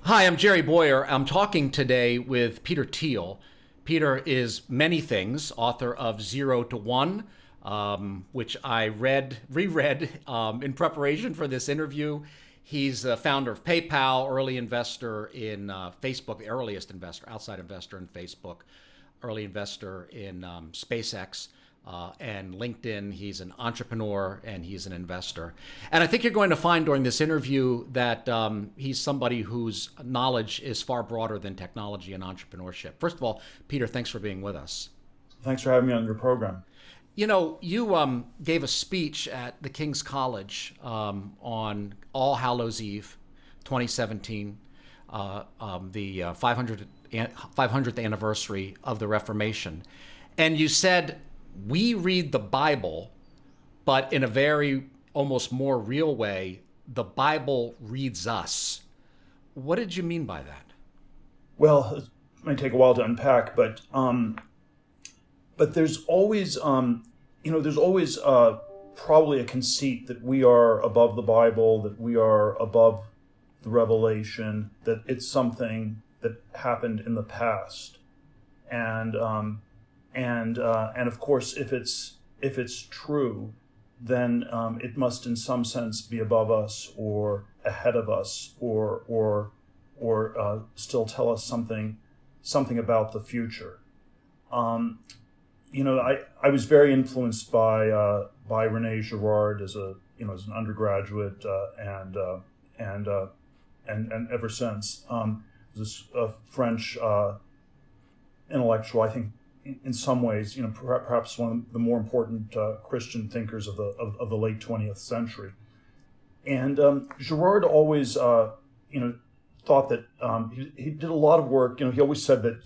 Hi, I'm Jerry Bowyer. I'm talking today with Peter Thiel. Peter is many things, author of Zero to One, which I reread in preparation for this interview. He's the founder of PayPal, early investor in Facebook, the earliest investor, outside investor in Facebook, early investor in SpaceX. And LinkedIn. He's an entrepreneur and he's an investor. And I think you're going to find during this interview that he's somebody whose knowledge is far broader than technology and entrepreneurship. First of all, Peter, thanks for being with us. Thanks for having me on your program. You know, you gave a speech at the King's College on All Hallows Eve, 2017, the 500th anniversary of the Reformation. And you said, we read the Bible, but in a very almost more real way, the Bible reads us. What did you mean by that? Well, it might take a while to unpack, but there's always, there's always probably a conceit that we are above the Bible, that we are above the revelation, that it's something that happened in the past, and of course, if it's true, then it must, in some sense, be above us or ahead of us, or still tell us something about the future. I was very influenced by Rene Girard as an undergraduate, and ever since, this French intellectual, I think. In some ways, perhaps one of the more important Christian thinkers of the late 20th century. And Girard always, thought that he did a lot of work. He always said that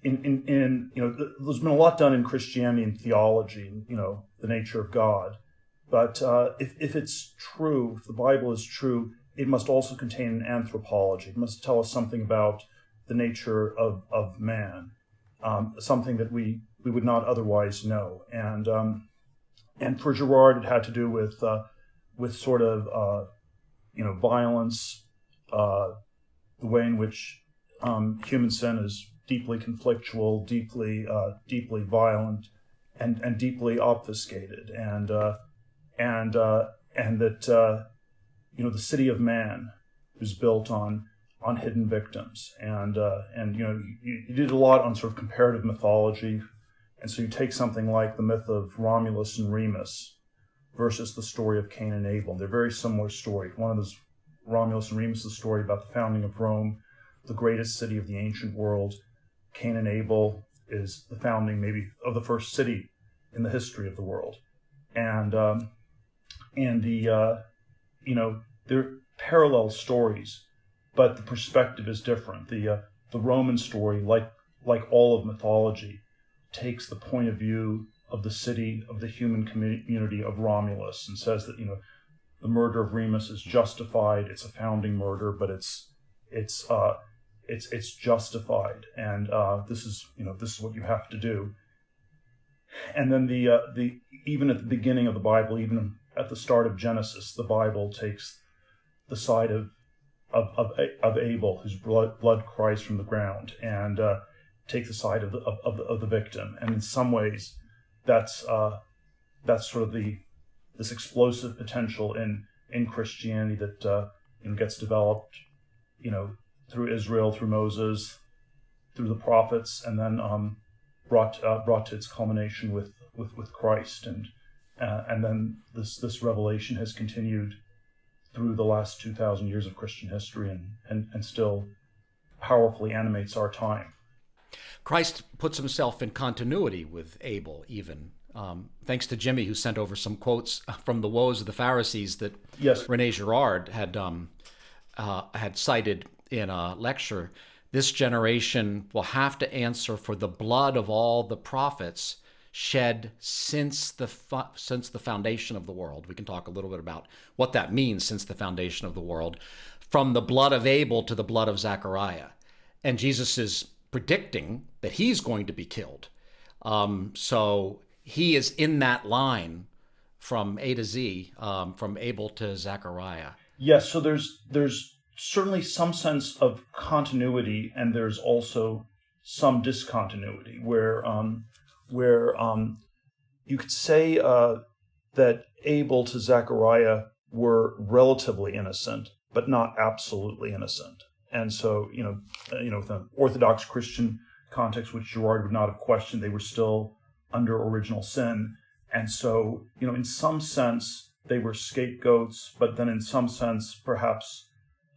there's been a lot done in Christianity and theology, the nature of God. But if it's true, if the Bible is true, it must also contain an anthropology. It must tell us something about the nature of man. Something that we would not otherwise know, and for Girard, it had to do with sort of violence, the way in which human sin is deeply conflictual, deeply violent, and deeply obfuscated, and that the city of man is built on hidden victims, and you did a lot on sort of comparative mythology, and so you take something like the myth of Romulus and Remus versus the story of Cain and Abel. They're very similar story. One of those, Romulus and Remus, the story about the founding of Rome, the greatest city of the ancient world. Cain and Abel is the founding maybe of the first city in the history of the world, and they're parallel stories. But the perspective is different. The Roman story, like all of mythology, takes the point of view of the city, of the human community of Romulus, and says that the murder of Remus is justified. It's a founding murder, but it's justified, and this is what you have to do. And then the even at the beginning of the Bible, even at the start of Genesis, the Bible takes the side of Abel, whose blood cries from the ground, and take the side of the victim. And in some ways, that's sort of this explosive potential in Christianity that gets developed, through Israel, through Moses, through the prophets, and then brought to its culmination with Christ, and then this revelation has continued through the last 2,000 years of Christian history, and still powerfully animates our time. Christ puts himself in continuity with Abel, even. Thanks to Jimmy, who sent over some quotes from the Woes of the Pharisees that Yes. Rene Girard had cited in a lecture. This generation will have to answer for the blood of all the prophets shed since the foundation of the world. We can talk a little bit about what that means, since the foundation of the world, from the blood of Abel to the blood of Zechariah. And Jesus is predicting that he's going to be killed. So he is in that line from A to Z, from Abel to Zechariah. Yes, so there's certainly some sense of continuity, and there's also some discontinuity where you could say that Abel to Zechariah were relatively innocent, but not absolutely innocent. And so, with an Orthodox Christian context, which Girard would not have questioned, they were still under original sin. And so, in some sense, they were scapegoats, but then in some sense, perhaps,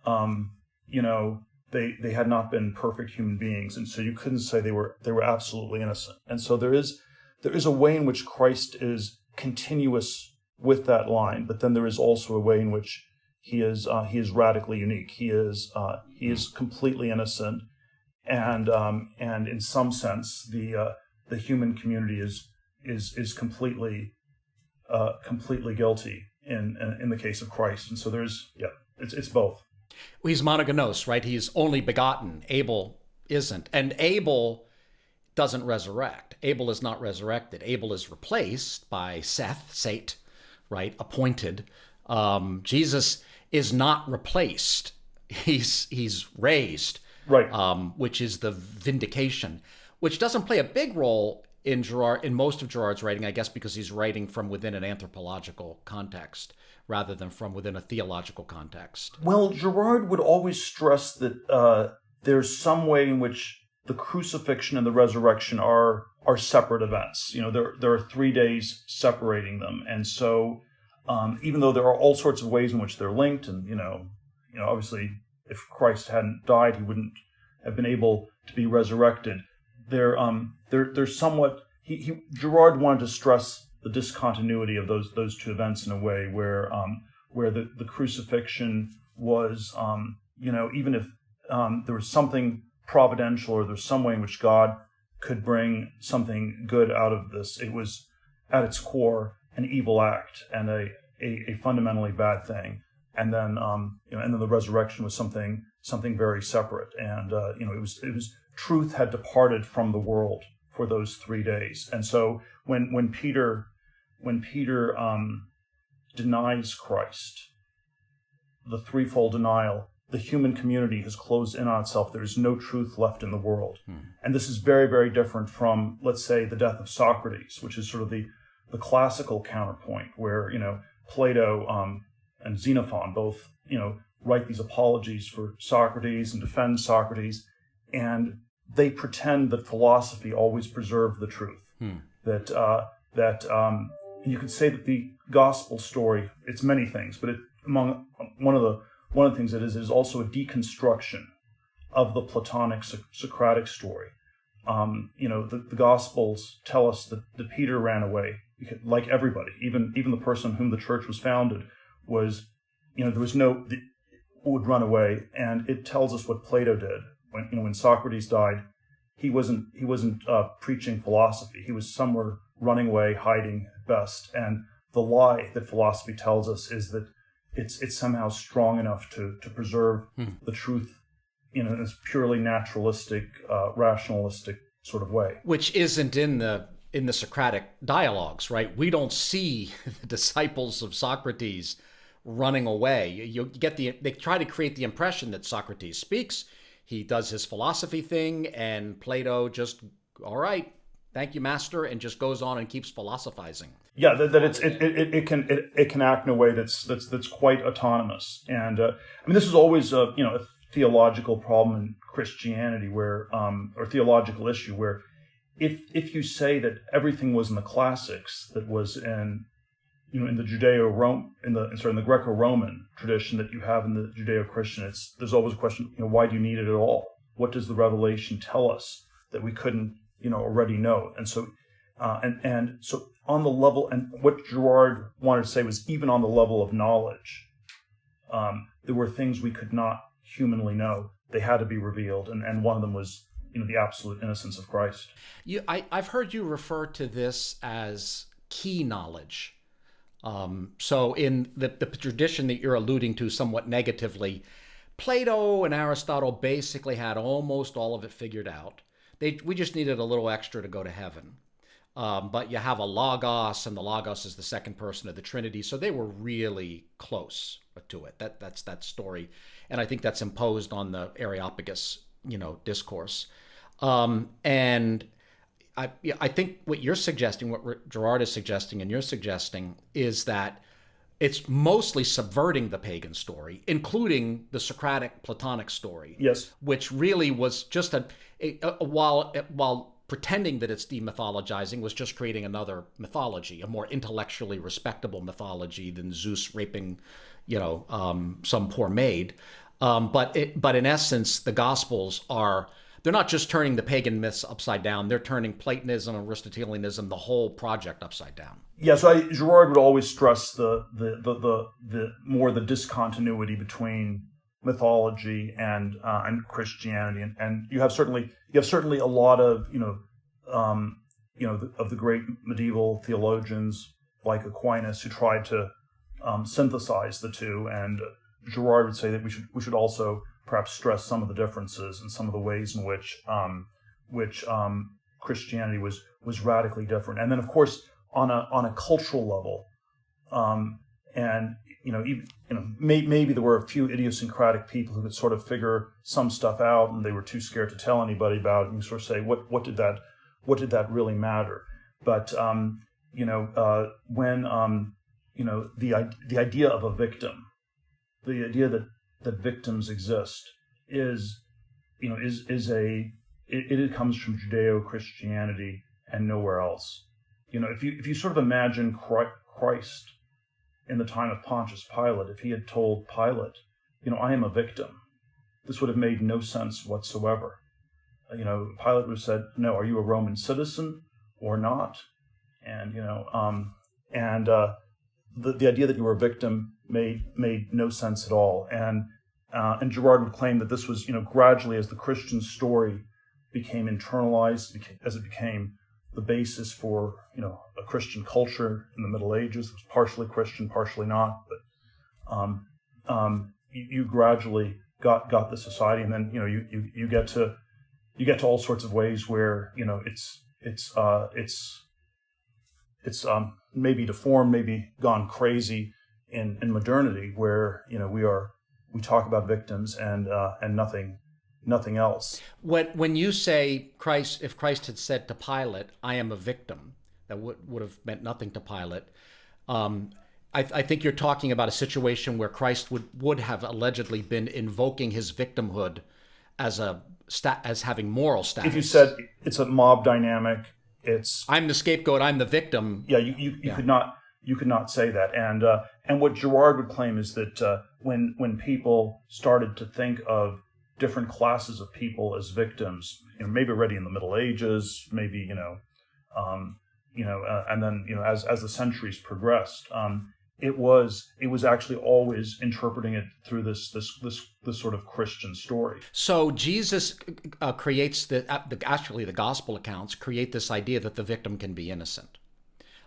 they had not been perfect human beings. And so you couldn't say they were absolutely innocent. And so there is a way in which Christ is continuous with that line, but then there is also a way in which he is radically unique. He is completely innocent, and in some sense, the human community is completely guilty in the case of Christ. And so it's both. Well, he's monogenos, right? He's only begotten. Abel isn't, and Abel doesn't resurrect. Abel is not resurrected. Abel is replaced by Seth, right? Appointed. Jesus is not replaced. He's raised, right? Which is the vindication, which doesn't play a big role in most of Girard's writing, I guess, because he's writing from within an anthropological context rather than from within a theological context. Well, Girard would always stress that there's some way in which the crucifixion and the resurrection are separate events. There are 3 days separating them, and so even though there are all sorts of ways in which they're linked, and obviously, if Christ hadn't died, he wouldn't have been able to be resurrected. There's somewhat. Girard wanted to stress the discontinuity of those two events in a way where the crucifixion was, even if there was something providential or there's some way in which God could bring something good out of this, it was at its core an evil act and a fundamentally bad thing. And then and then the resurrection was something very separate. And it was truth had departed from the world for those 3 days. And so when Peter denies Christ, the threefold denial, the human community has closed in on itself. There is no truth left in the world. And this is very, very different from, let's say, the Death of Socrates, which is sort of the classical counterpoint where, Plato and Xenophon both, write these apologies for Socrates and defend Socrates, and they pretend that philosophy always preserved the truth. That you could say that the gospel story, it's many things, but among one of the things it is also a deconstruction of the Platonic Socratic story. The Gospels tell us that Peter ran away, like everybody, even the person whom the church was founded was, there was would run away, and it tells us what Plato did when Socrates died. He wasn't preaching philosophy. He was somewhere running away, hiding at best. And the lie that philosophy tells us is that it's somehow strong enough to preserve the truth in a purely naturalistic, rationalistic sort of way. Which isn't in the Socratic dialogues, right? We don't see the disciples of Socrates running away. You get they try to create the impression that Socrates speaks. He does his philosophy thing, and Plato just, all right, thank you, master, and just goes on and keeps philosophizing. Yeah, it can act in a way that's quite autonomous. And this is always a theological problem in Christianity or theological issue where if you say that everything was in the classics, that was in the Greco-Roman tradition that you have in the Judeo-Christian, there's always a question, why do you need it at all? What does the revelation tell us that we couldn't, already know? And so, so on the level, and what Girard wanted to say was even on the level of knowledge, there were things we could not humanly know. They had to be revealed, and one of them was, the absolute innocence of Christ. I've heard you refer to this as key knowledge. So in the tradition that you're alluding to somewhat negatively, Plato and Aristotle basically had almost all of it figured out. We just needed a little extra to go to heaven. but you have a logos, and the logos is the second person of the Trinity. So they were really close to it. That's that story, and I think that's imposed on the Areopagus, discourse. And I think what you're suggesting, what Girard is suggesting, and you're suggesting, is that it's mostly subverting the pagan story, including the Socratic Platonic story. Yes. Which really was just while pretending that it's demythologizing, was just creating another mythology, a more intellectually respectable mythology than Zeus raping, some poor maid. But in essence, the Gospels they're not just turning the pagan myths upside down, they're turning Platonism, Aristotelianism, the whole project upside down. Yeah, so Girard would always stress the more the discontinuity between mythology and Christianity, and you have certainly a lot of of the great medieval theologians like Aquinas who tried to synthesize the two, and Girard would say that we should also perhaps stress some of the differences and some of the ways in which Christianity was radically different. And then, of course, on a cultural level, maybe there were a few idiosyncratic people who could sort of figure some stuff out, and they were too scared to tell anybody about it. And you sort of say, what did that really matter? But when the idea of a victim, the idea that victims exist it comes from Judeo-Christianity and nowhere else. If you sort of imagine Christ in the time of Pontius Pilate, if he had told Pilate, I am a victim, this would have made no sense whatsoever. Pilate would have said, no, are you a Roman citizen or not? And the idea that you were a victim made no sense at all. And Girard would claim that this was, gradually as the Christian story became internalized, as it became the basis for, a Christian culture in the Middle Ages. It was partially Christian, partially not, but you gradually got the society, and then you get to all sorts of ways where it's maybe deformed, maybe gone crazy in modernity, where we talk about victims and nothing else. When you say if Christ had said to Pilate, "I am a victim," that would have meant nothing to Pilate. I think you're talking about a situation where Christ would have allegedly been invoking his victimhood as having moral status. If you said it's a mob dynamic, I'm the scapegoat, I'm the victim. Yeah, you could not say that. And what Girard would claim is that when people started to think of different classes of people as victims, maybe already in the Middle Ages, maybe and then as the centuries progressed, it was actually always interpreting it through this sort of Christian story. So Jesus creates the gospel accounts create this idea that the victim can be innocent,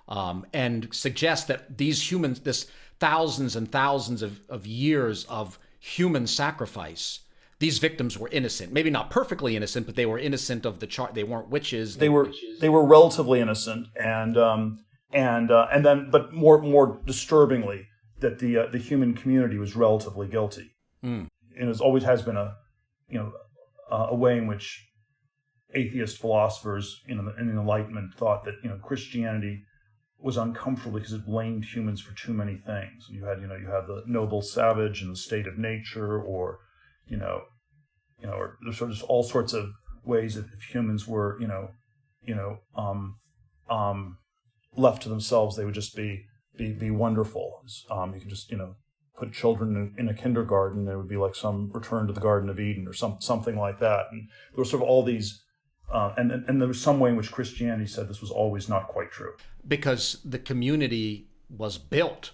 and suggest that these humans, this thousands and thousands of years of human sacrifice, these victims were innocent. Maybe not perfectly innocent, but they were innocent of the charge. They weren't witches. They were relatively innocent, and then, but more disturbingly, that the human community was relatively guilty. And it always has been a way in which atheist philosophers in the Enlightenment thought that Christianity was uncomfortable because it blamed humans for too many things. You had the noble savage and the state of nature, or or there's sort of all sorts of ways that if humans were left to themselves, they would just be wonderful. You could just put children in a kindergarten, it would be like some return to the Garden of Eden or something like that. And there were sort of all these, and there was some way in which Christianity said this was always not quite true, because the community was built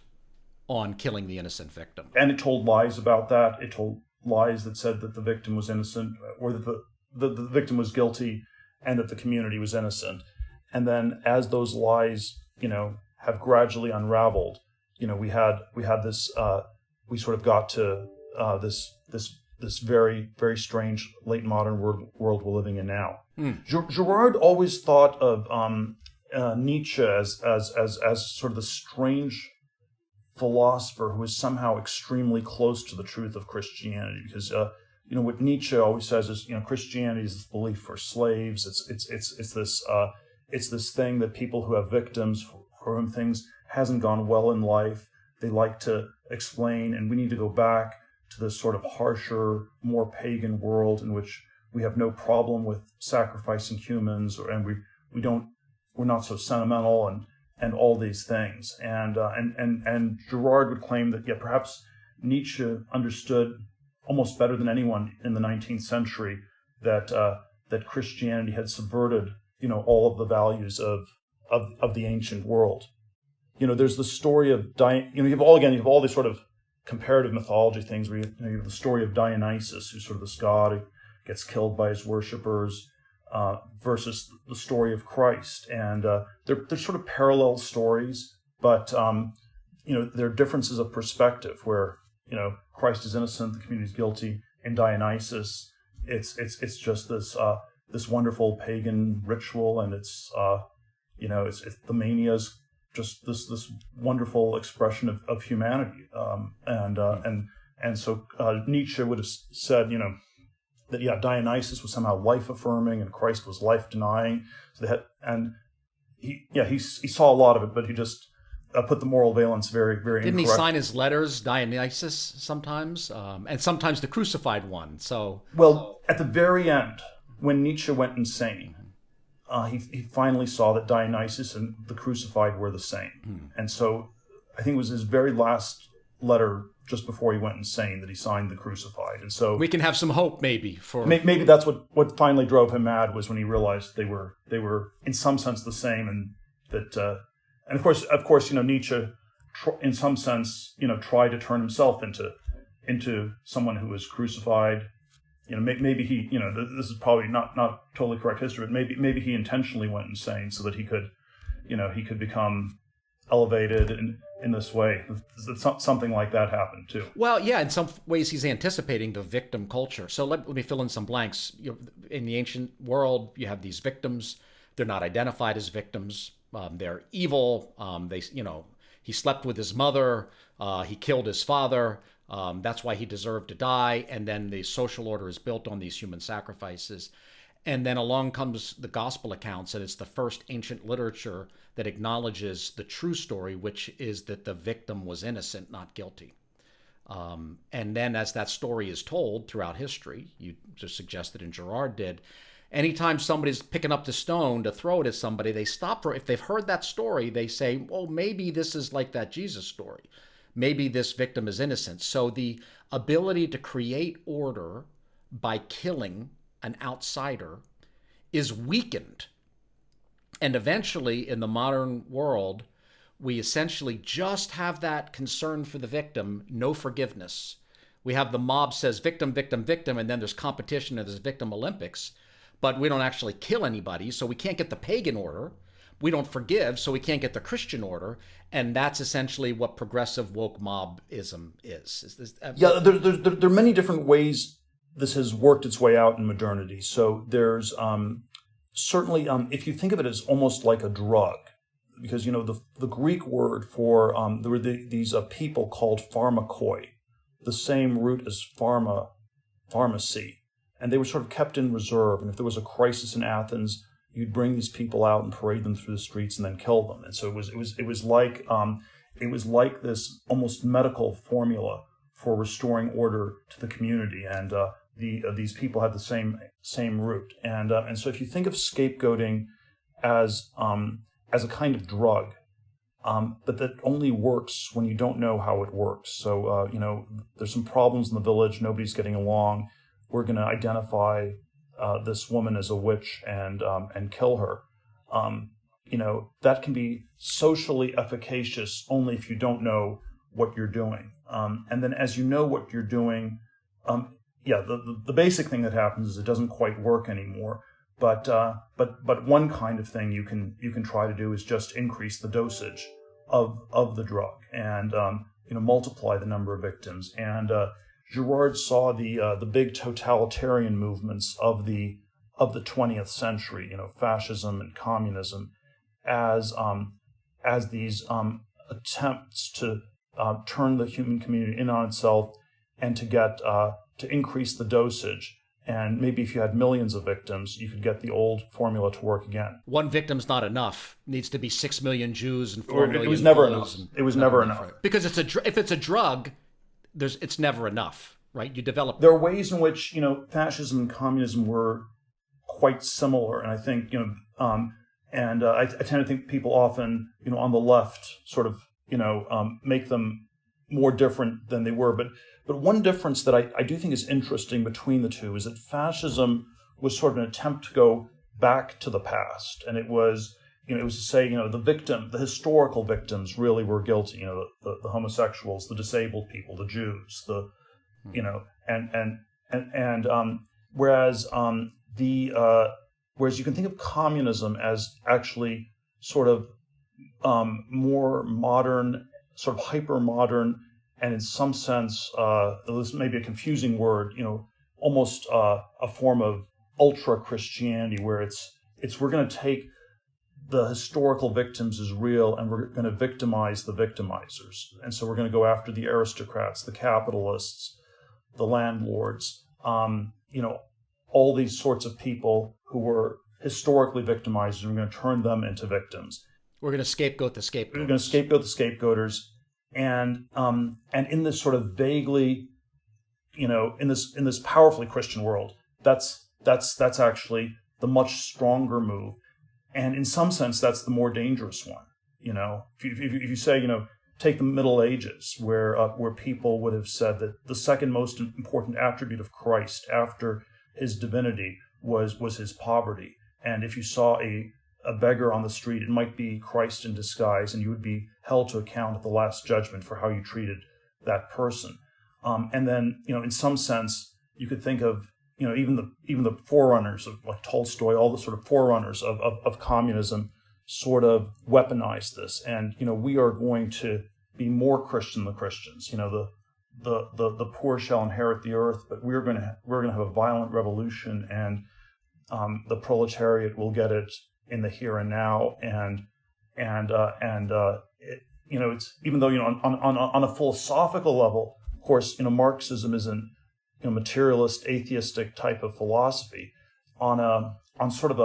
on killing the innocent victim, and it told lies about that. It told lies that said that the victim was innocent, or that the victim was guilty, and that the community was innocent. And then, as those lies, have gradually unraveled, we had this. We sort of got to this very, very strange late modern world we're living in now. Girard always thought of Nietzsche as sort of the strange philosopher who is somehow extremely close to the truth of Christianity, because what Nietzsche always says is, Christianity is this belief for slaves. It's this thing that people who have victims for whom things hasn't gone well in life, they like to explain, and we need to go back to this sort of harsher, more pagan world in which we have no problem with sacrificing humans, and we're not so sentimental and all these things. And Girard would claim that perhaps Nietzsche understood almost better than anyone in the 19th century that Christianity had subverted all of the values of the ancient world. There's the story of you have all these sort of comparative mythology things where you have the story of Dionysus, who's sort of this god who gets killed by his worshippers, versus the story of Christ, and they're sort of parallel stories, but there are differences of perspective where Christ is innocent, the community is guilty. In Dionysus, it's just this wonderful pagan ritual, and it's the mania is just this wonderful expression of humanity, and so Nietzsche would have said that Dionysus was somehow life affirming and Christ was life denying. So he saw a lot of it, but he just put the moral valence very, very Didn't incorrect. he sign his letters Dionysus sometimes, and sometimes the crucified one? So at the very end, when Nietzsche went insane, he finally saw that Dionysus and the crucified were the same, and so I think it was his very last letter just before he went insane that he signed the crucified. And so we can have some hope maybe maybe that's what finally drove him mad, was when he realized they were in some sense the same, and that and of course Nietzsche in some sense tried to turn himself into someone who was crucified. Maybe he this is probably not totally correct history, but maybe he intentionally went insane so that he could become elevated in this way. Something like that happened too. Well, yeah, in some ways he's anticipating the victim culture. So let me fill in some blanks. In the ancient world, you have these victims. They're not identified as victims. They're evil. He slept with his mother. He killed his father. That's why he deserved to die. And then the social order is built on these human sacrifices. And then along comes the gospel accounts, and it's the first ancient literature that acknowledges the true story, which is that the victim was innocent, not guilty. And then as that story is told throughout history, you just suggested and Girard did, anytime somebody's picking up the stone to throw it at somebody, they stop if they've heard that story, they say, well, maybe this is like that Jesus story. Maybe this victim is innocent. So the ability to create order by killing an outsider is weakened. And eventually, in the modern world, we essentially just have that concern for the victim, no forgiveness. We have the mob says victim, victim, victim, and then there's competition and there's victim Olympics, but we don't actually kill anybody, so we can't get the pagan order. We don't forgive, so we can't get the Christian order, and that's essentially what progressive woke mobism is. There are many different ways this has worked its way out in modernity. So there's certainly, if you think of it as almost like a drug, because the Greek word for there were these people called Pharmakoi, the same root as pharmacy, and they were sort of kept in reserve. And if there was a crisis in Athens, you'd bring these people out and parade them through the streets and then kill them. And so it was like this almost medical formula for restoring order to the community, and these people had the same root. And so if you think of scapegoating as a kind of drug, but that only works when you don't know how it works. So there's some problems in the village, nobody's getting along. We're going to identify this woman as a witch and kill her. That can be socially efficacious only if you don't know what you're doing. And then as you know what you're doing, the basic thing that happens is it doesn't quite work anymore. But one kind of thing you can try to do is just increase the dosage of the drug and multiply the number of victims. And Girard saw the big totalitarian movements of the 20th century, fascism and communism, as these attempts to turn the human community in on itself and to get to increase the dosage. And maybe if you had millions of victims, you could get the old formula to work again. One victim's not enough. It needs to be 6 million Jews and 4 million. It was never Poles enough. It was never enough. Right? Because if it's a drug, it's never enough, right? You develop. There are ways in which fascism and communism were quite similar, and I think I tend to think people often on the left sort of make them more different than they were, but one difference that I do think is interesting between the two is that fascism was sort of an attempt to go back to the past, and it was to say the historical victims really were guilty, the homosexuals, the disabled people, the Jews, whereas you can think of communism as actually sort of more modern, sort of hyper modern. And in some sense, this may be a confusing word, almost a form of ultra Christianity, where we're going to take the historical victims as real, and we're going to victimize the victimizers. And so we're going to go after the aristocrats, the capitalists, the landlords, all these sorts of people who were historically victimized, and we're going to turn them into victims. We're going to scapegoat the scapegoaters. We're going to scapegoat the scapegoaters. And in this sort of vaguely, in this powerfully Christian world, that's actually the much stronger move, and in some sense that's the more dangerous one. If you say take the Middle Ages, where people would have said that the second most important attribute of Christ after his divinity was his poverty, and if you saw a beggar on the street, it might be Christ in disguise, and you would be held to account at the last judgment for how you treated that person. And then, in some sense, you could think of, even the forerunners of like Tolstoy, all the sort of forerunners of communism sort of weaponized this. And, we are going to be more Christian than Christians. The poor shall inherit the earth, but we're going to have a violent revolution, and the proletariat will get it in the here and now, it's even though on a philosophical level, of course, Marxism is an materialist, atheistic type of philosophy. On sort of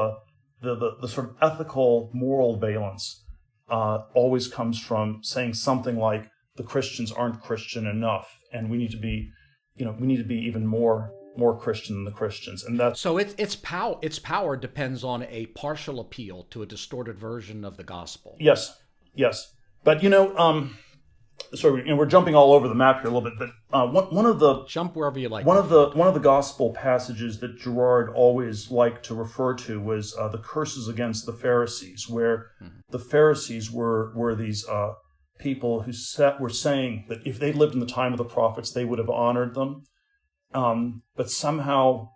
the sort of ethical, moral valence, always comes from saying something like the Christians aren't Christian enough, and we need to be even more Christian than the Christians, and that's so its power depends on a partial appeal to a distorted version of the gospel. Yes, but sorry, we're jumping all over the map here a little bit, but one of the jump wherever you like. One of the gospel passages that Girard always liked to refer to was the curses against the Pharisees, where the Pharisees were these people who were saying that if they lived in the time of the prophets, they would have honored them. But somehow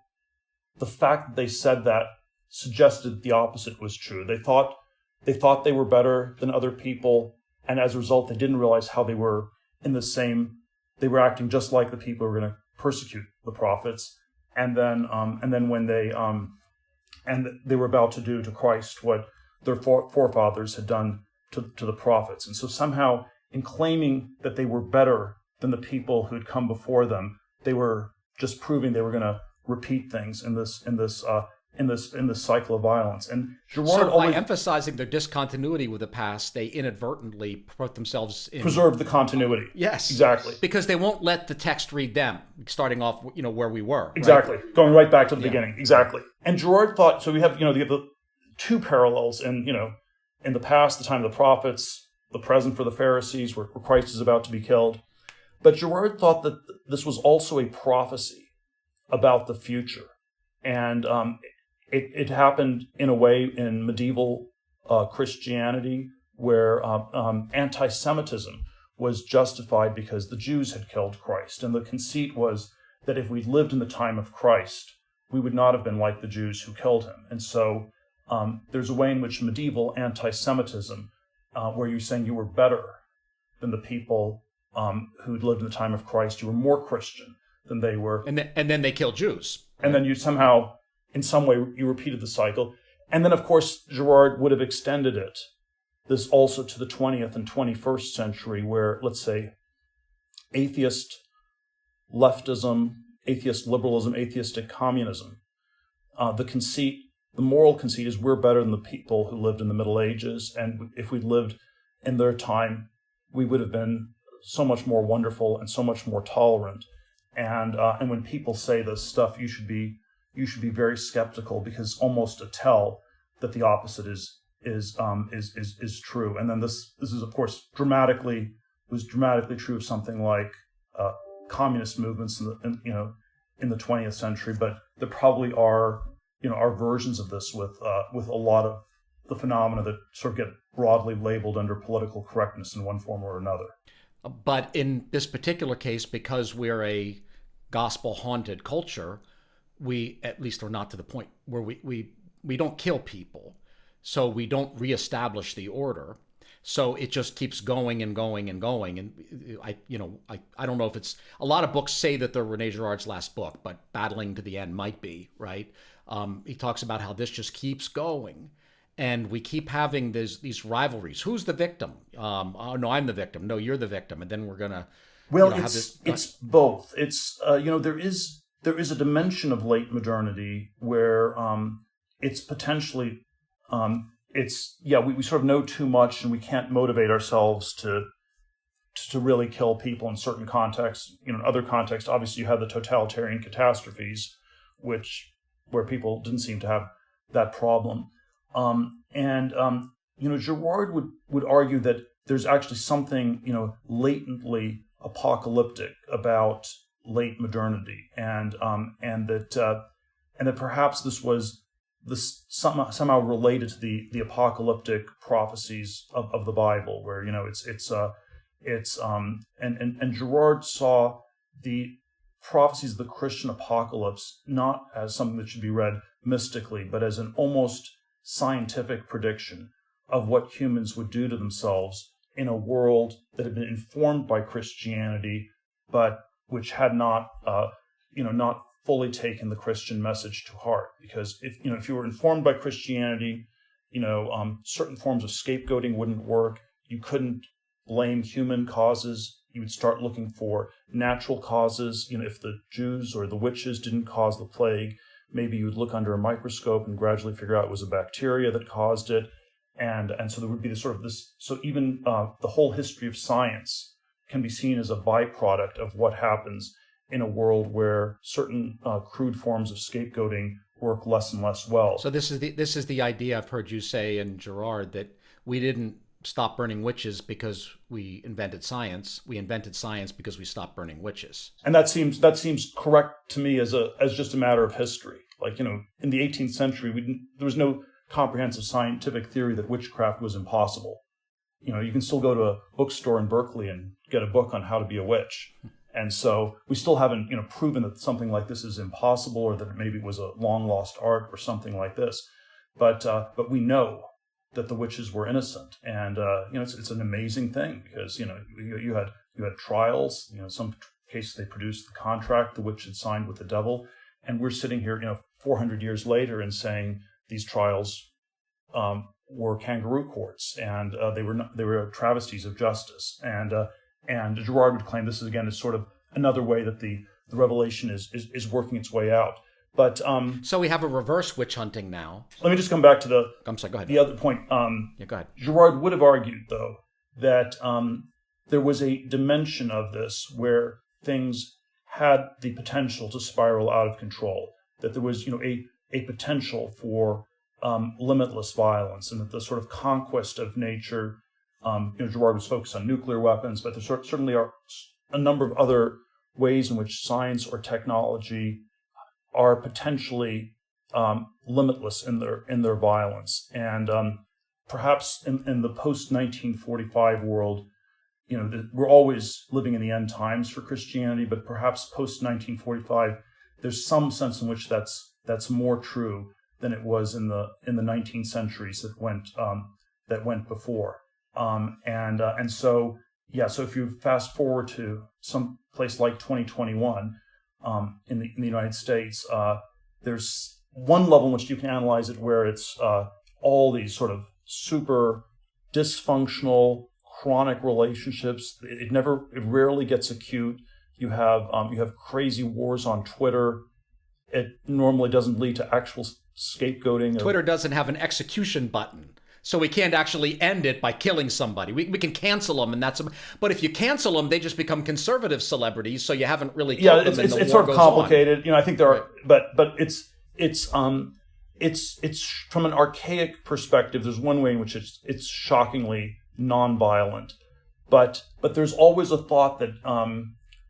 the fact that they said that suggested the opposite was true. They thought they were better than other people, and as a result, they didn't realize how they were they were acting just like the people who were going to persecute the prophets. And then when they were about to do to Christ what their forefathers had done to the prophets. And so somehow, in claiming that they were better than the people who had come before them, they were just proving they were going to repeat things in this cycle of violence. And Girard by emphasizing their discontinuity with the past, they inadvertently put themselves in preserve the continuity. Yes, exactly, because they won't let the text read them, starting off where we were. Exactly, right? Going right back to the beginning. Exactly. And Girard thought so. We have the two parallels in the past, the time of the prophets, the present for the Pharisees, where Christ is about to be killed. But Girard thought that this was also a prophecy about the future. And it happened in a way in medieval Christianity, where anti-Semitism was justified because the Jews had killed Christ. And the conceit was that if we lived in the time of Christ, we would not have been like the Jews who killed him. And so there's a way in which medieval anti-Semitism, where you're saying you were better than the people who'd lived in the time of Christ, you were more Christian than they were. And then they killed Jews. And then you somehow, in some way, you repeated the cycle. And then, of course, Girard would have extended this also to the 20th and 21st century, where, let's say, atheist leftism, atheist liberalism, atheistic communism, the moral conceit is we're better than the people who lived in the Middle Ages, and if we'd lived in their time, we would have been so much more wonderful and so much more tolerant. And when people say this stuff, you should be very skeptical, because almost a tell that the opposite is true. And then this is, of course, dramatically true of something like communist movements in the 20th century. But there probably are versions of this with a lot of the phenomena that sort of get broadly labeled under political correctness in one form or another. But in this particular case, because we're a gospel-haunted culture, we at least are not to the point where we don't kill people, so we don't reestablish the order. So it just keeps going and going and going. And I don't know if it's, a lot of books say that they're Rene Girard's last book, but Battling to the End might be, right? He talks about how this just keeps going. And we keep having these rivalries. Who's the victim? Oh, no, I'm the victim. No, you're the victim. And then we're going to have this. It's both. It's, there is a dimension of late modernity where it's potentially, we sort of know too much and we can't motivate ourselves to really kill people in certain contexts. In other contexts, obviously you have the totalitarian catastrophes, where people didn't seem to have that problem. Girard would argue that there's actually something, latently apocalyptic about late modernity, and that perhaps this was somehow related to the apocalyptic prophecies of the Bible, where and Girard saw the prophecies of the Christian apocalypse not as something that should be read mystically, but as an almost scientific prediction of what humans would do to themselves in a world that had been informed by Christianity, but which had not fully taken the Christian message to heart. Because if you were informed by Christianity, certain forms of scapegoating wouldn't work. You couldn't blame human causes. You would start looking for natural causes. If the Jews or the witches didn't cause the plague, maybe you would look under a microscope and gradually figure out it was a bacteria that caused it. And so there would be this sort of this. So even the whole history of science can be seen as a byproduct of what happens in a world where certain crude forms of scapegoating work less and less well. So this is the idea I've heard you say in Girard, that we didn't stop burning witches because we invented science. We invented science because we stopped burning witches. And that seems correct to me as just a matter of history. Like, in the 18th century, there was no comprehensive scientific theory that witchcraft was impossible. You can still go to a bookstore in Berkeley and get a book on how to be a witch. And so we still haven't, proven that something like this is impossible, or that maybe it was a long lost art or something like this. But we know that the witches were innocent, and it's an amazing thing, because you had trials. Some cases they produced the contract the witch had signed with the devil, and we're sitting here 400 years later and saying these trials were kangaroo courts, and they were travesties of justice. And Girard would claim this is sort of another way that the revelation is working its way out. But so we have a reverse witch hunting now. Let me just come back to I'm sorry, go ahead. The other point. Yeah, go ahead. Girard would have argued, though, that there was a dimension of this where things had the potential to spiral out of control. That there was, a potential for limitless violence, and that the sort of conquest of nature. Girard was focused on nuclear weapons, but there certainly are a number of other ways in which science or technology are potentially limitless in their violence. And perhaps in the post-1945 world, we're always living in the end times for Christianity, but perhaps post-1945, there's some sense in which that's more true than it was in the 19th centuries that went before. So if you fast forward to some place like 2021 in the United States, there's one level in which you can analyze it where it's all these sort of super dysfunctional, chronic relationships. It rarely gets acute. You have crazy wars on Twitter. It normally doesn't lead to actual scapegoating. Twitter doesn't have an execution button, so we can't actually end it by killing somebody. We can cancel them, and but if you cancel them, they just become conservative celebrities. So you haven't really killed them. It's sort of complicated. On. I think there are, but it's from an archaic perspective. There's one way in which it's shockingly nonviolent, but there's always a thought that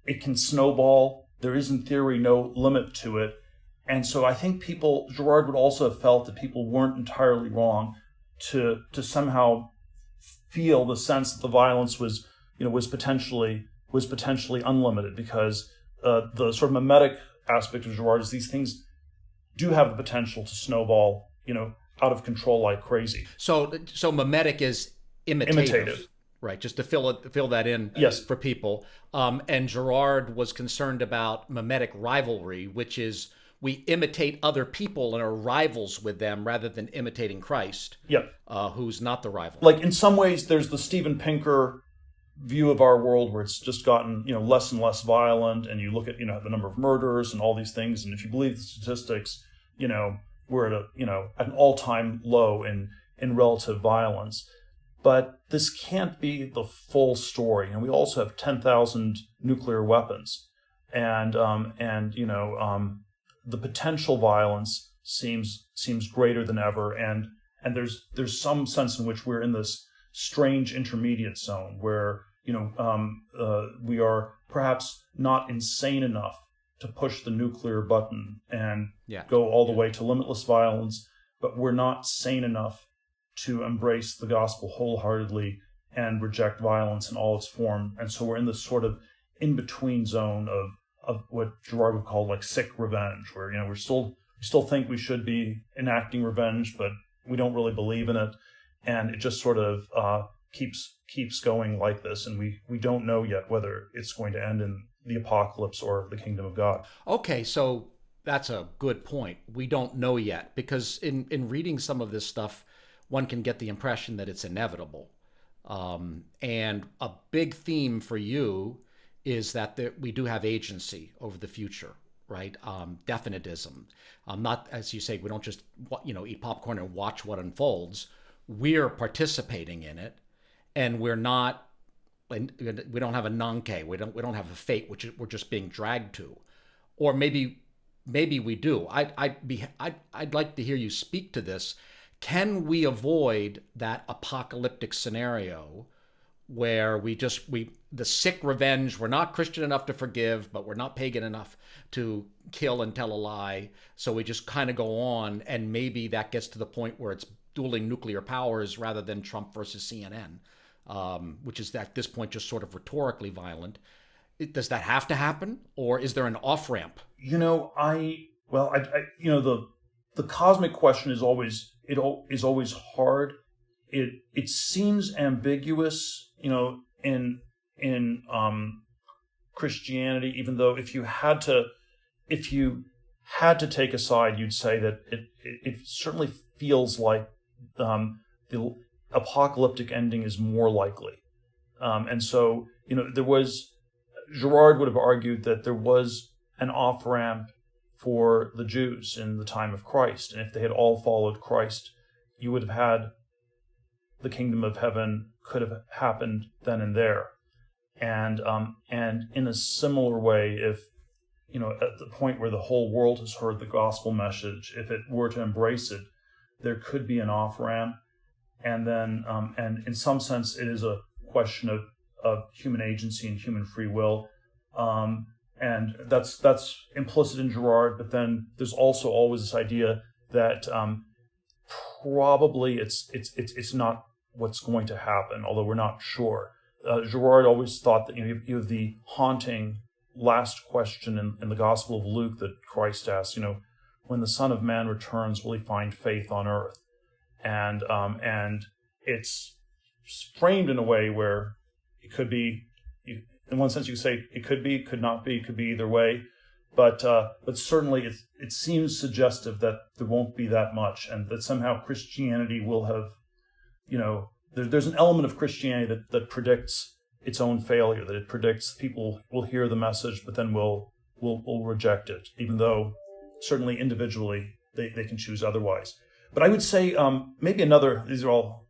it can snowball. There is, in theory, no limit to it. And so I think Girard would also have felt that people weren't entirely wrong to somehow feel the sense that the violence was potentially unlimited, because the sort of mimetic aspect of Girard is these things do have the potential to snowball, out of control like crazy. So mimetic is imitative. Right, just to fill that in for people. And Girard was concerned about mimetic rivalry, which is we imitate other people and are rivals with them rather than imitating Christ, who's not the rival. Like in some ways, there's the Steven Pinker view of our world where it's just gotten less and less violent, and you look at the number of murders and all these things, and if you believe the statistics, we're at an all-time low in relative violence. But this can't be the full story, and we also have 10,000 nuclear weapons, and the potential violence seems greater than ever, and there's some sense in which we're in this strange intermediate zone where we are perhaps not insane enough to push the nuclear button and go all the way to limitless violence, but we're not sane enough to embrace the gospel wholeheartedly and reject violence in all its form. And so we're in this sort of in-between zone of what Girard would call like sick revenge, where we still think we should be enacting revenge, but we don't really believe in it, and it just sort of keeps going like this, and we don't know yet whether it's going to end in the apocalypse or the kingdom of God. Okay, so that's a good point. We don't know yet, because in reading some of this stuff, one can get the impression that it's inevitable. And a big theme for you is that we do have agency over the future, right? Definitism. Not, as you say, we don't just eat popcorn and watch what unfolds. We're participating in it, and we don't have a nanke. We don't have a fate, which we're just being dragged to, or maybe we do. I'd like to hear you speak to this. Can we avoid that apocalyptic scenario where the sick revenge, we're not Christian enough to forgive, but we're not pagan enough to kill and tell a lie, so we just kind of go on, and maybe that gets to the point where it's dueling nuclear powers rather than Trump versus CNN, which is at this point just sort of rhetorically violent. Does that have to happen, or is there an off-ramp? The cosmic question is always hard. It seems ambiguous, in Christianity, even though if you had to take a side, you'd say that it certainly feels like the apocalyptic ending is more likely. And so, Girard would have argued that there was an off-ramp for the Jews in the time of Christ. And if they had all followed Christ, you would have had the kingdom of heaven could have happened then and there. And in a similar way, if, at the point where the whole world has heard the gospel message, if it were to embrace it, there could be an off-ramp. And then, and in some sense, it is a question of human agency and human free will. And that's implicit in Girard, but then there's also always this idea that probably it's not what's going to happen, although we're not sure. Girard always thought that you have the haunting last question in the Gospel of Luke that Christ asks, when the Son of Man returns, will he find faith on earth? And it's framed in a way where it could be, in one sense you could say it could be, could not be, could be either way. but certainly it seems suggestive that there won't be that much, and that somehow Christianity will have, there's an element of Christianity that predicts its own failure, that it predicts people will hear the message, but then will reject it, even though certainly individually they can choose otherwise. But I would say maybe these are all,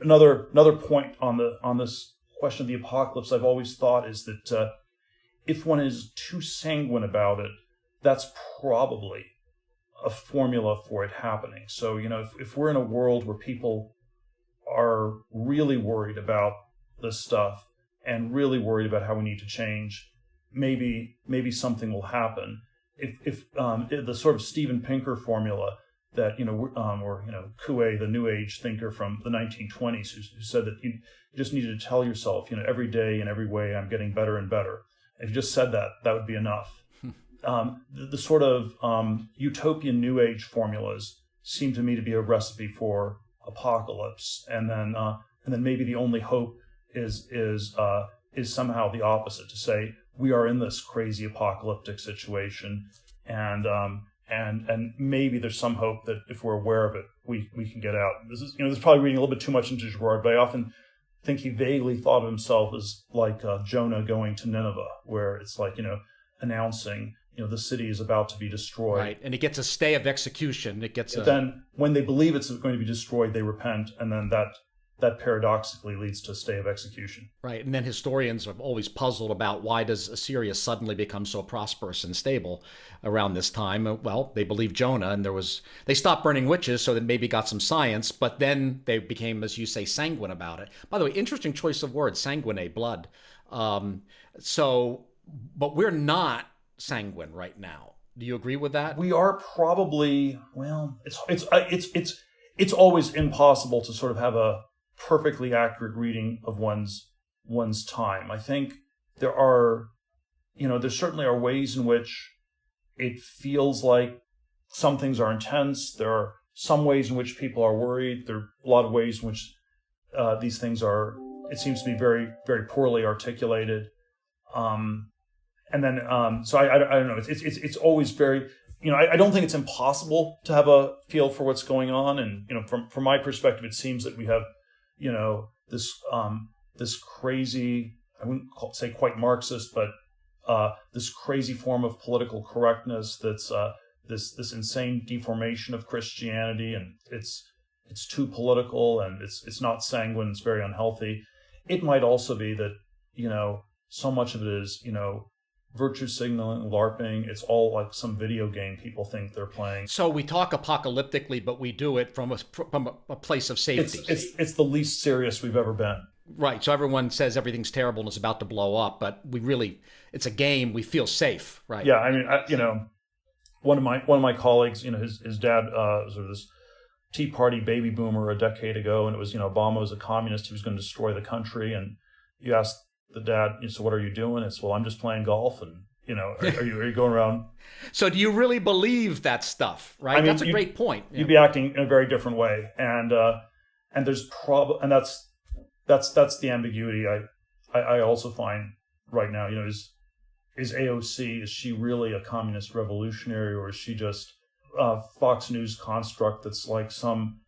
another point on this question of the apocalypse I've always thought is that if one is too sanguine about it, that's probably a formula for it happening. So, if we're in a world where people are really worried about this stuff and really worried about how we need to change, maybe something will happen. If the sort of Steven Pinker formula that, Coué, the New Age thinker from the 1920s, who said that you just needed to tell yourself, every day in every way I'm getting better and better. If you just said that would be enough. The sort of utopian New Age formulas seem to me to be a recipe for apocalypse, and then maybe the only hope is somehow the opposite, to say we are in this crazy apocalyptic situation, and maybe there's some hope that if we're aware of it, we can get out. This is probably reading a little bit too much into Girard, but I often think he vaguely thought of himself as like Jonah going to Nineveh, where it's like, announcing, the city is about to be destroyed. Right, and it gets a stay of execution. Then when they believe it's going to be destroyed, they repent, and then that paradoxically leads to stay of execution. Right, and then historians are always puzzled about why does Assyria suddenly become so prosperous and stable around this time. Well, they believed Jonah, and they stopped burning witches, so they maybe got some science, but then they became, as you say, sanguine about it. By the way, interesting choice of words, sanguine, blood. But we're not sanguine right now. Do you agree with that? We are probably, well, it's always impossible to sort of have a perfectly accurate reading of one's time. I think there certainly are ways in which it feels like some things are intense. There are some ways in which people are worried. There are a lot of ways in which these things are, it seems to be very, very poorly articulated. And then, so I don't know. It's always very, I don't think it's impossible to have a feel for what's going on. And from my perspective, it seems that we have, this crazy, I wouldn't say quite Marxist, but this crazy form of political correctness that's this insane deformation of Christianity, and it's too political, and it's not sanguine. It's very unhealthy. It might also be that so much of it is virtue signaling, LARPing. It's all like some video game people think they're playing. So we talk apocalyptically, but we do it from a place of safety. It's the least serious we've ever been. Right. So everyone says everything's terrible and it's about to blow up, but it's a game. We feel safe, right? Yeah. I mean, one of my colleagues, his dad was sort of this Tea Party baby boomer a decade ago, and it was, Obama was a communist. He was going to destroy the country, and you asked the dad, so what are you doing? It's, well, I'm just playing golf, and are you going around? So do you really believe that stuff? Right, I mean, that's a great point. You'd be acting in a very different way, and there's and that's the ambiguity I also find right now. Is AOC, is she really a communist revolutionary, or is she just a Fox News construct that's like some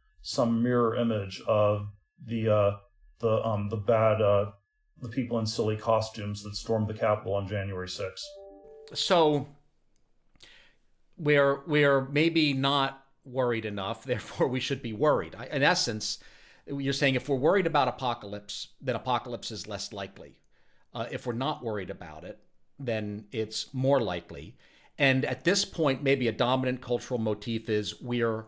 mirror image of the people in silly costumes that stormed the Capitol on January 6th. So we're maybe not worried enough, therefore we should be worried. In essence, you're saying if we're worried about apocalypse, then apocalypse is less likely. If we're not worried about it, then it's more likely. And at this point, maybe a dominant cultural motif is we're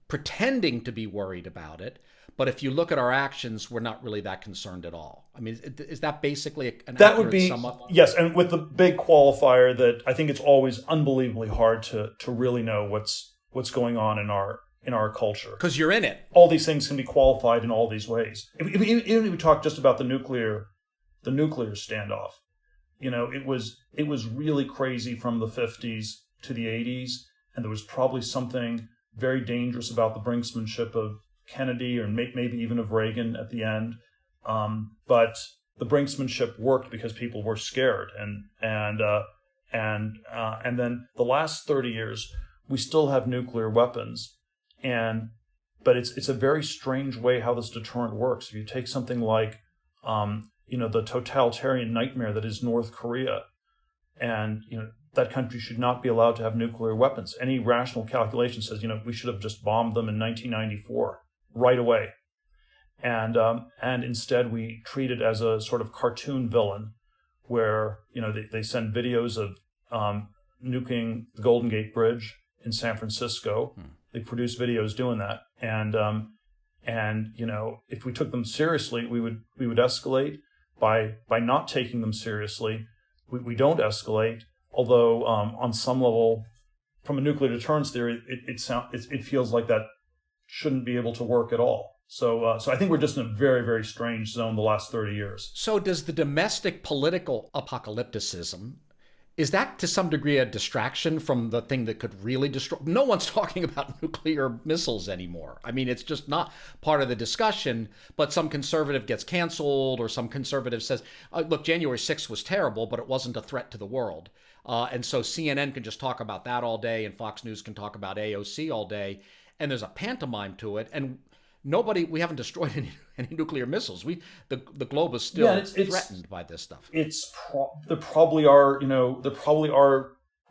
pretending to be worried about it, but if you look at our actions, we're not really that concerned at all. I mean, is that basically an that would be sum up? Yes, and with the big qualifier that I think it's always unbelievably hard to really know what's going on in our culture, because you're in it. All these things can be qualified in all these ways. Even if we talk just about the nuclear standoff, it was really crazy from the 50s to the 80s, and there was probably something very dangerous about the brinksmanship of Kennedy, or maybe even of Reagan at the end. But the brinksmanship worked because people were scared, and and then the last 30 years, we still have nuclear weapons, but it's a very strange way how this deterrent works. If you take something like the totalitarian nightmare that is North Korea, and that country should not be allowed to have nuclear weapons. Any rational calculation says we should have just bombed them in 1994 right away, and instead we treat it as a sort of cartoon villain, where they send videos of nuking the Golden Gate Bridge in San Francisco. They produce videos doing that, and if we took them seriously, we would escalate. By not taking them seriously, we don't escalate. Although on some level, from a nuclear deterrence theory, it feels like that shouldn't be able to work at all. So I think we're just in a very, very strange zone the last 30 years. So does the domestic political apocalypticism, is that to some degree a distraction from the thing that could really destroy? No one's talking about nuclear missiles anymore. I mean, it's just not part of the discussion, but some conservative gets canceled, or some conservative says, look, January 6th was terrible, but it wasn't a threat to the world. And so CNN can just talk about that all day, and Fox News can talk about AOC all day, and there's a pantomime to it. And we haven't destroyed any nuclear missiles. The globe is still threatened by this stuff. There probably are a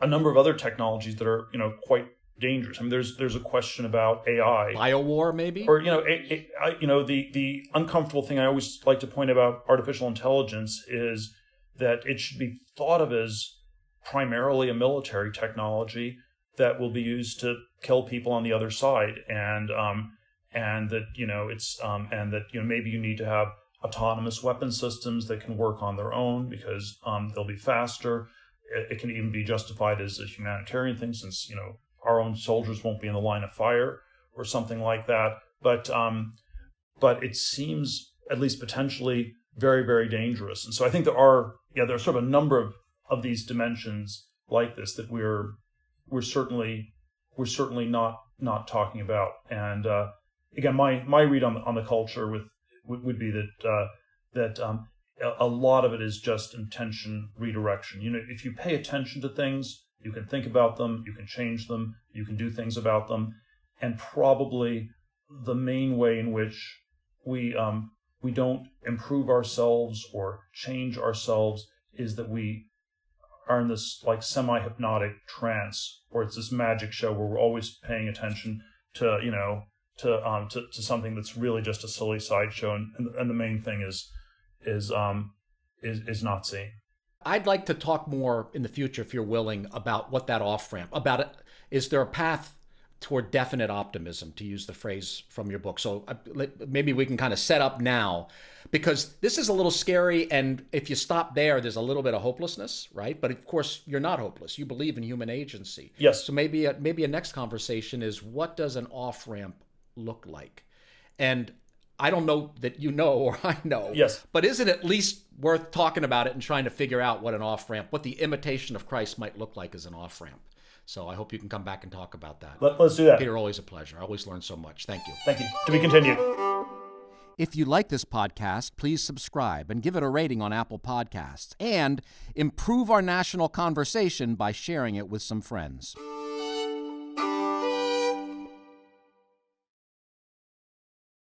number of other technologies that are quite dangerous. I mean, there's a question about AI, biowar maybe, or the uncomfortable thing I always like to point about artificial intelligence is that it should be thought of as primarily a military technology that will be used to kill people on the other side, and that maybe you need to have autonomous weapon systems that can work on their own because they'll be faster. It can even be justified as a humanitarian thing, since our own soldiers won't be in the line of fire or something like that. But it seems at least potentially very, very dangerous. And so I think there are sort of a number of these dimensions like this that we're certainly not talking about. And again, my read on the culture would be that a lot of it is just intention redirection. If you pay attention to things, you can think about them, you can change them, you can do things about them, and probably the main way in which we don't improve ourselves or change ourselves is that we are in this like semi-hypnotic trance, or it's this magic show where we're always paying attention to something that's really just a silly sideshow, and the main thing is not seeing. I'd like to talk more in the future, if you're willing, about what that off-ramp, about it. Is there a path toward definite optimism, to use the phrase from your book? So maybe we can kind of set up now, because this is a little scary, and if you stop there's a little bit of hopelessness, right? But of course, you're not hopeless. You believe in human agency. Yes. So maybe a next conversation is, what does an off-ramp look like? And I don't know that or I know. Yes. But is it at least worth talking about it and trying to figure out what an off-ramp, what the imitation of Christ might look like as an off-ramp? So I hope you can come back and talk about that. Let's do that. Peter, always a pleasure. I always learn so much. Thank you. Thank you. To be continued. If you like this podcast, please subscribe and give it a rating on Apple Podcasts, and improve our national conversation by sharing it with some friends.